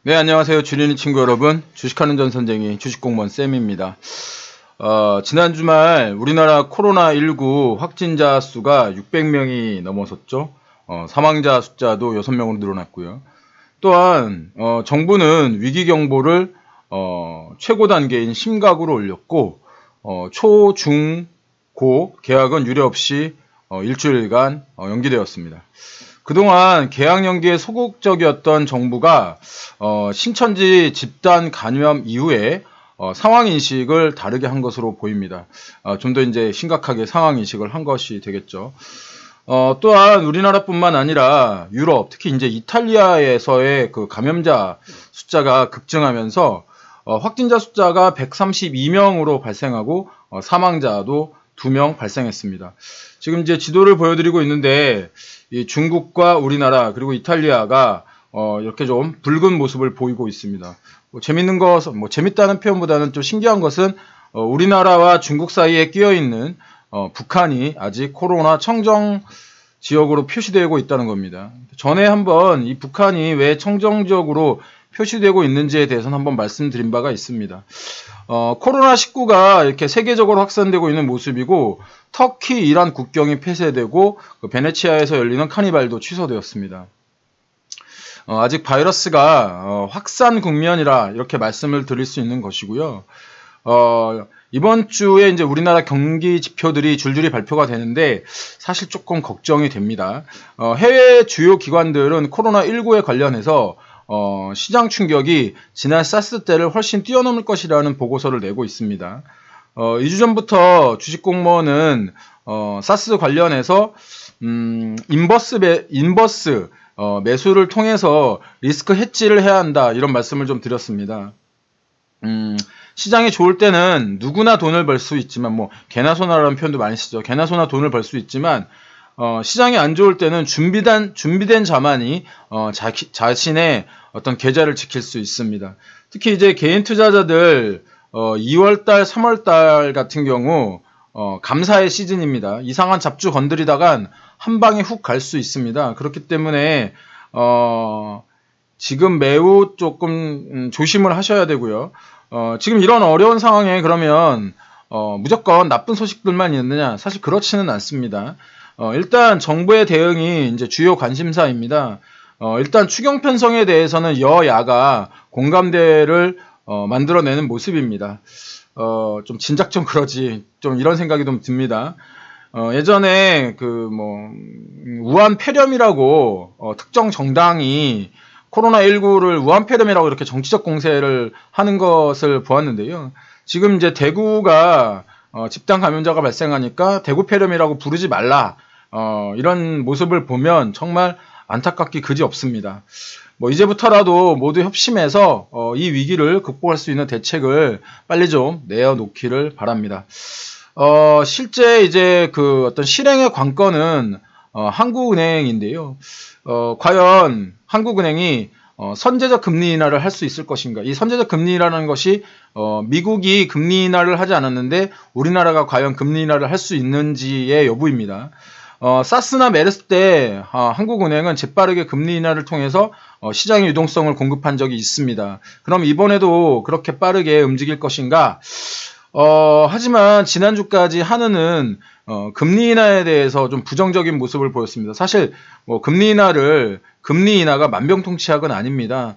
네, 안녕하세요. 주린이 친구 여러분. 주식하는 전 선생이 주식공무원 쌤입니다. 지난 주말 우리나라 코로나19 확진자 수가 600명이 넘어섰죠. 사망자 숫자도 6명으로 늘어났고요. 또한 정부는 위기 경보를 최고 단계인 심각으로 올렸고 초, 중, 고 계약은 유례 없이 일주일간 연기되었습니다. 그동안 계약 연기에 소극적이었던 정부가 신천지 집단 감염 이후에 상황 인식을 다르게 한 것으로 보입니다. 좀 더 이제 심각하게 상황 인식을 한 것이 되겠죠. 또한 우리나라뿐만 아니라 유럽, 특히 이제 이탈리아에서의 그 감염자 숫자가 급증하면서 확진자 숫자가 132명으로 발생하고 사망자도 2명 발생했습니다. 지금 이제 지도를 보여드리고 있는데 이 중국과 우리나라 그리고 이탈리아가 이렇게 좀 붉은 모습을 보이고 있습니다. 재밌는 것은 재밌다는 표현보다는 좀 신기한 것은 우리나라와 중국 사이에 끼어 있는 북한이 아직 코로나 청정 지역으로 표시되고 있다는 겁니다. 전에 한번 이 북한이 왜 청정 지역으로 표시되고 있는지에 대해서는 한번 말씀드린 바가 있습니다. 코로나19가 이렇게 세계적으로 확산되고 있는 모습이고 터키, 이란 국경이 폐쇄되고 베네치아에서 열리는 카니발도 취소되었습니다. 아직 바이러스가 확산 국면이라 이렇게 말씀을 드릴 수 있는 것이고요. 이번 주에 이제 우리나라 경기 지표들이 줄줄이 발표가 되는데 사실 조금 걱정이 됩니다. 해외 주요 기관들은 코로나19에 관련해서 시장 충격이 지난 사스 때를 훨씬 뛰어넘을 것이라는 보고서를 내고 있습니다. 2주 전부터 주식 공무원은 사스 관련해서 인버스 매수를 통해서 리스크 해지를 해야 한다 이런 말씀을 좀 드렸습니다. 시장이 좋을 때는 누구나 돈을 벌 수 있지만 개나 소나라는 표현도 많이 쓰죠. 개나 소나 돈을 벌 수 있지만 시장이 안 좋을 때는 준비된 자만이 자신의 어떤 계좌를 지킬 수 있습니다. 특히 이제 개인 투자자들 2월달, 3월달 같은 경우 감사의 시즌입니다. 이상한 잡주 건드리다간 한 방에 훅 갈 수 있습니다. 그렇기 때문에 지금 매우 조금 조심을 하셔야 되고요. 지금 이런 어려운 상황에 그러면 무조건 나쁜 소식들만 있느냐? 사실 그렇지는 않습니다. 일단 정부의 대응이 이제 주요 관심사입니다. 일단 추경 편성에 대해서는 여야가 공감대를 만들어내는 모습입니다. 좀 진작 좀 그러지 좀 이런 생각이 좀 듭니다. 예전에 우한 폐렴이라고 특정 정당이 코로나19를 우한 폐렴이라고 이렇게 정치적 공세를 하는 것을 보았는데요. 지금 이제 대구가 집단 감염자가 발생하니까 대구 폐렴이라고 부르지 말라. 이런 모습을 보면 정말 안타깝기 그지 없습니다. 이제부터라도 모두 협심해서 이 위기를 극복할 수 있는 대책을 빨리 좀 내어놓기를 바랍니다. 실제 이제 그 어떤 실행의 관건은 한국은행인데요. 과연 한국은행이 선제적 금리 인하를 할 수 있을 것인가? 이 선제적 금리 인하라는 것이 미국이 금리 인하를 하지 않았는데 우리나라가 과연 금리 인하를 할 수 있는지의 여부입니다. 사스나 메르스 때 한국은행은 재빠르게 금리 인하를 통해서 시장의 유동성을 공급한 적이 있습니다. 그럼 이번에도 그렇게 빠르게 움직일 것인가? 하지만 지난주까지 한은은 금리 인하에 대해서 좀 부정적인 모습을 보였습니다. 사실 금리 인하가 만병통치약은 아닙니다.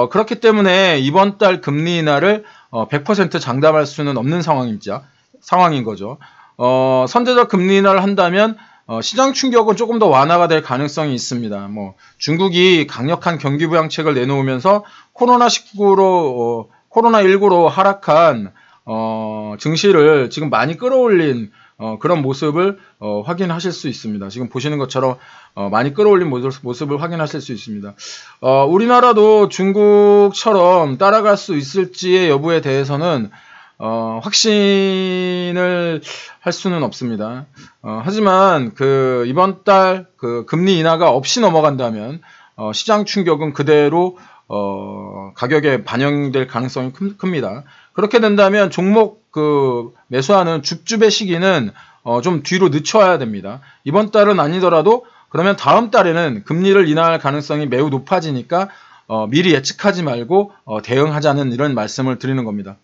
그렇기 때문에 이번 달 금리 인하를 100% 장담할 수는 없는 상황인 거죠. 선제적 금리 인하를 한다면 시장 충격은 조금 더 완화가 될 가능성이 있습니다. 중국이 강력한 경기 부양책을 내놓으면서 코로나19로 하락한 증시를 지금 많이 끌어올린 그런 모습을 확인하실 수 있습니다. 지금 보시는 것처럼 많이 끌어올린 모습을 확인하실 수 있습니다. 우리나라도 중국처럼 따라갈 수 있을지의 여부에 대해서는 확신을 할 수는 없습니다. 하지만 이번 달 금리 인하가 없이 넘어간다면 시장 충격은 그대로 가격에 반영될 가능성이 큽니다. 그렇게 된다면 종목 매수하는 줍줍의 시기는 좀 뒤로 늦춰야 됩니다. 이번 달은 아니더라도 그러면 다음 달에는 금리를 인하할 가능성이 매우 높아지니까 미리 예측하지 말고 대응하자는 이런 말씀을 드리는 겁니다.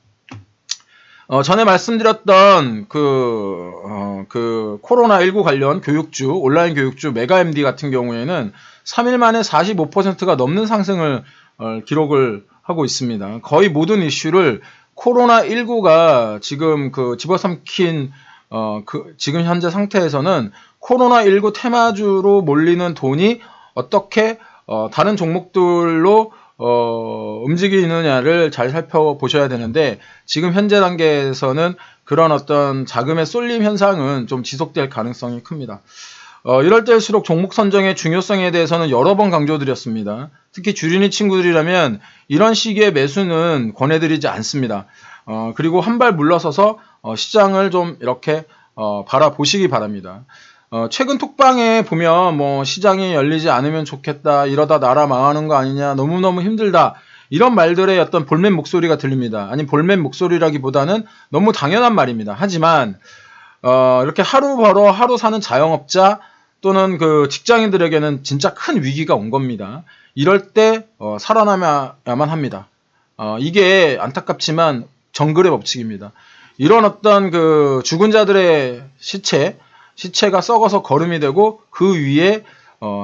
전에 말씀드렸던 그 코로나19 관련 교육주, 온라인 교육주 메가MD 같은 경우에는 3일 만에 45%가 넘는 상승을 기록을 하고 있습니다. 거의 모든 이슈를 코로나19가 지금 집어삼킨 지금 현재 상태에서는 코로나19 테마주로 몰리는 돈이 어떻게 다른 종목들로 움직이느냐를 잘 살펴보셔야 되는데, 지금 현재 단계에서는 그런 어떤 자금의 쏠림 현상은 좀 지속될 가능성이 큽니다. 이럴 때일수록 종목 선정의 중요성에 대해서는 여러 번 강조드렸습니다. 특히 주린이 친구들이라면 이런 시기에 매수는 권해드리지 않습니다. 그리고 한 발 물러서서 시장을 좀 이렇게 바라보시기 바랍니다. 최근 톡방에 보면 뭐 시장이 열리지 않으면 좋겠다, 이러다 나라 망하는 거 아니냐, 너무너무 힘들다, 이런 말들의 어떤 볼멘 목소리가 들립니다. 아니, 볼멘 목소리라기보다는 너무 당연한 말입니다. 하지만 이렇게 하루 벌어 하루 사는 자영업자 또는 그 직장인들에게는 진짜 큰 위기가 온 겁니다. 이럴 때 살아남아야만 합니다. 이게 안타깝지만 정글의 법칙입니다. 이런 어떤 그 죽은 자들의 시체가 썩어서 거름이 되고 그 위에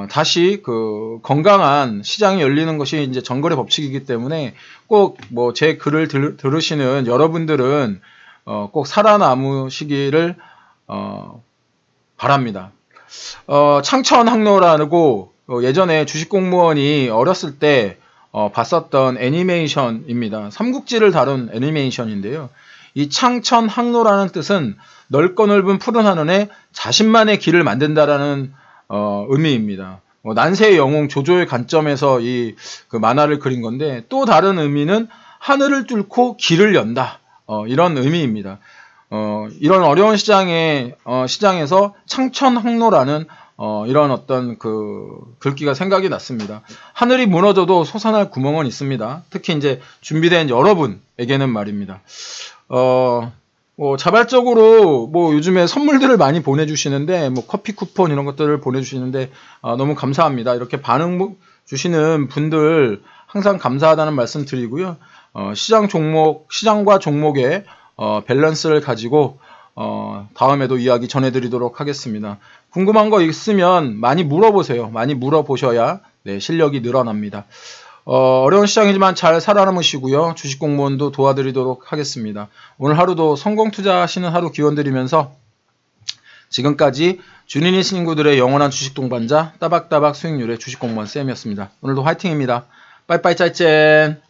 다시 그 건강한 시장이 열리는 것이 이제 정글의 법칙이기 때문에 꼭 뭐 제 글을 들으시는 여러분들은 꼭 살아남으시기를 바랍니다. 창천항로라고 예전에 주식공무원이 어렸을 때 봤었던 애니메이션입니다. 삼국지를 다룬 애니메이션인데요. 이 창천항로라는 뜻은 넓고 넓은 푸른 하늘에 자신만의 길을 만든다라는 의미입니다. 난세의 영웅 조조의 관점에서 그 만화를 그린 건데, 또 다른 의미는 하늘을 뚫고 길을 연다, 이런 의미입니다. 이런 어려운 시장에서 창천항로라는 이런 어떤 그 글귀가 생각이 났습니다. 하늘이 무너져도 솟아날 구멍은 있습니다. 특히 이제 준비된 여러분에게는 말입니다. 자발적으로 뭐 요즘에 선물들을 많이 보내주시는데, 뭐 커피 쿠폰 이런 것들을 보내주시는데 너무 감사합니다. 이렇게 반응 주시는 분들 항상 감사하다는 말씀 드리고요. 시장과 종목의 밸런스를 가지고 다음에도 이야기 전해드리도록 하겠습니다. 궁금한 거 있으면 많이 물어보세요. 많이 물어보셔야 실력이 늘어납니다. 어려운 시장이지만 잘 살아남으시고요. 주식공무원도 도와드리도록 하겠습니다. 오늘 하루도 성공 투자하시는 하루 기원드리면서 지금까지 주린이 친구들의 영원한 주식 동반자 따박따박 수익률의 주식공무원 쌤이었습니다. 오늘도 화이팅입니다. 빠이빠이 짜이짠.